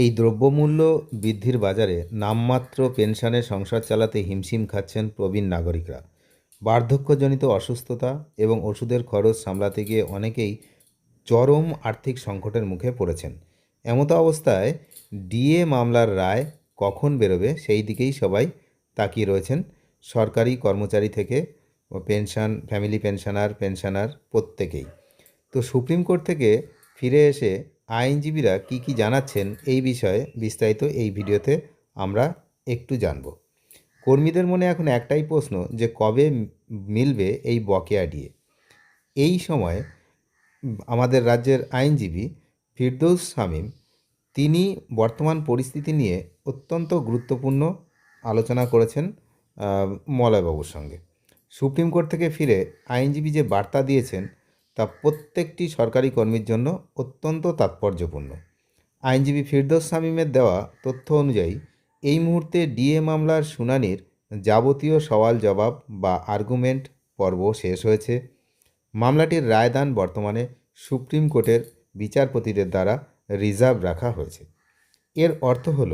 এই দ্রব্যমূল্য বৃদ্ধির বাজারে নামমাত্র পেনশনে সংসার চালাতে হিমশিম খাচ্ছেন প্রবীণ নাগরিকরা। বার্ধক্যজনিত অসুস্থতা এবং ওষুধের খরচ সামলাতে গিয়ে অনেকেই চরম আর্থিক সংকটের মুখে পড়েছেন। এমতো অবস্থায় ডিএ মামলার রায় কখন বেরোবে সেই দিকেই সবাই তাকিয়ে রয়েছেন, সরকারি কর্মচারী থেকে ফ্যামিলি পেনশনার প্রত্যেকেই। তো সুপ্রিম কোর্ট থেকে ফিরে এসে আইনজীবীরা কি জানাচ্ছেন এই বিষয়ে বিস্তারিত এই ভিডিওতে আমরা একটু জানব। কর্মীদের মনে এখন একটাই প্রশ্ন যে কবে মিলবে এই বকেয়া ডিএ। এই সময় আমাদের রাজ্যের আইনজীবী ফিরদৌস শামীম তিনি বর্তমান পরিস্থিতি নিয়ে অত্যন্ত গুরুত্বপূর্ণ আলোচনা করেছেন মলয়বাবুর সঙ্গে। সুপ্রিম কোর্ট থেকে ফিরে আইনজীবী যে বার্তা দিয়েছেন তা প্রত্যেকটি সরকারি কর্মীর জন্য অত্যন্ত তাৎপর্যপূর্ণ। আইনজীবী ফিরদৌস শামীমের দেওয়া তথ্য অনুযায়ী এই মুহূর্তে ডিএ মামলার শুনানির যাবতীয় সওয়াল জবাব বা আর্গুমেন্ট পর্ব শেষ হয়েছে। মামলাটির রায়দান বর্তমানে সুপ্রিম কোর্টের বিচারপতিদের দ্বারা রিজার্ভ রাখা হয়েছে। এর অর্থ হল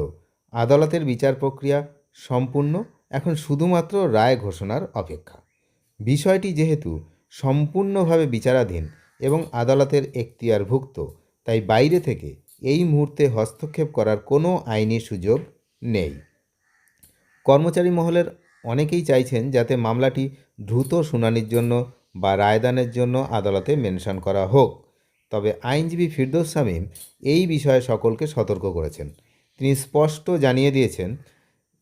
আদালতের বিচার প্রক্রিয়া সম্পূর্ণ, এখন শুধুমাত্র রায় ঘোষণার অপেক্ষা। বিষয়টি যেহেতু সম্পূর্ণভাবে বিচারাধীন এবং আদালতের এখতিয়ারভুক্ত, তাই বাইরে থেকে এই মুহূর্তে হস্তক্ষেপ করার কোনো আইনি সুযোগ নেই। কর্মচারী মহলের অনেকেই চাইছেন যাতে মামলাটি দ্রুত শুনানির জন্য বা রায়দানের জন্য আদালতে মেনশন করা হোক। তবে আইনজীবী ফিরদৌস শামীম এই বিষয়ে সকলকে সতর্ক করেছেন। তিনি স্পষ্ট জানিয়ে দিয়েছেন,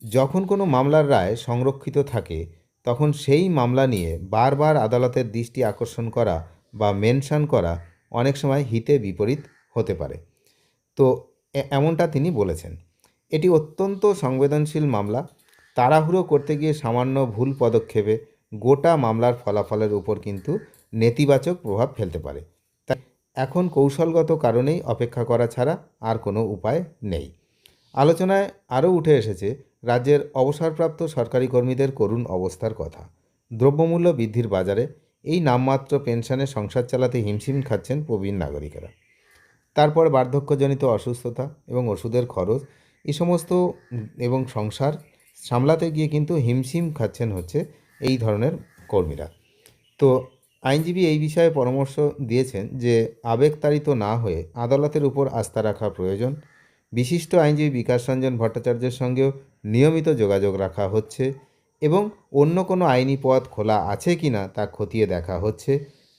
যখন কোনো মামলার রায় সংরক্ষিত থাকে তখন সেই মামলা নিয়ে বারবার আদালতের দৃষ্টি আকর্ষণ করা বা মেনশন করা অনেক সময় হিতে বিপরীত হতে পারে। তো এমনটা তিনি বলেছেন। এটি অত্যন্ত সংবেদনশীল মামলা। তাড়াহুড়ো করতে গিয়ে সামান্য ভুল পদক্ষেপে গোটা মামলার ফলাফলের উপর কিন্তু নেতিবাচক প্রভাব ফেলতে পারে। তাই এখন কৌশলগত কারণেই অপেক্ষা করা ছাড়া আর কোনো উপায় নেই। আলোচনায় আরও উঠে এসেছে রাজ্যের অবসরপ্রাপ্ত সরকারি কর্মীদের করুণ অবস্থার কথা। দ্রব্যমূল্য বৃদ্ধির বাজারে এই নামমাত্র পেনশনে সংসার চালাতে হিমশিম খাচ্ছেন প্রবীণ নাগরিকেরা। তারপর বার্ধক্যজনিত অসুস্থতা এবং ওষুধের খরচ এই সমস্ত এবং সংসার সামলাতে গিয়ে কিন্তু হিমশিম খাচ্ছেন এই ধরনের কর্মীরা। তো আইনজীবী এই বিষয়ে পরামর্শ দিয়েছেন যে আবেগতাড়িত না হয়ে আদালতের উপর আস্থা রাখা প্রয়োজন। বিশিষ্ট আইনজীবী বিকাশ রঞ্জন ভট্টাচার্যের সঙ্গেও নিয়মিত যোগাযোগ রাখা হচ্ছে এবং অন্য কোনো আইনি পথ খোলা আছে কি না তা খতিয়ে দেখা হচ্ছে।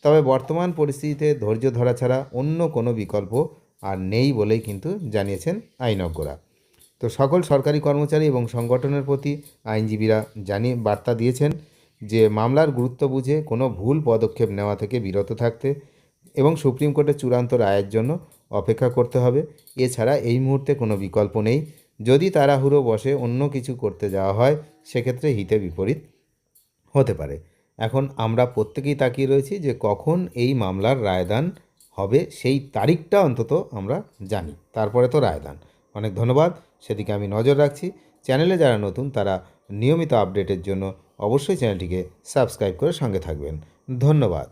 তবে বর্তমান পরিস্থিতিতে ধৈর্য ধরা ছাড়া অন্য কোনো বিকল্প আর নেই বলেই কিন্তু জানিয়েছেন আইনজ্ঞরা। তো সকল সরকারি কর্মচারী এবং সংগঠনের প্রতি আইনজীবীরা বার্তা দিয়েছেন যে মামলার গুরুত্ব বুঝে কোনো ভুল পদক্ষেপ নেওয়া থেকে বিরত থাকতে এবং সুপ্রিম কোর্টের চূড়ান্ত রায়ের জন্য অপেক্ষা করতে হবে। এছাড়া এই মুহূর্তে কোনো বিকল্প নেই। যদি তাড়াহুড়ো বসে অন্য কিছু করতে যাওয়া হয় সেক্ষেত্রে হিতে বিপরীত হতে পারে। এখন আমরা প্রত্যেকেই তাকিয়ে রয়েছি যে কখন এই মামলার রায়দান হবে, সেই তারিখটা অন্তত আমরা জানি, তারপরে তো রায়দান। অনেক ধন্যবাদ, সেদিকে আমি নজর রাখছি। চ্যানেলে যারা নতুন তারা নিয়মিত আপডেটের জন্য অবশ্যই চ্যানেলটিকে সাবস্ক্রাইব করে সঙ্গে থাকবেন। ধন্যবাদ।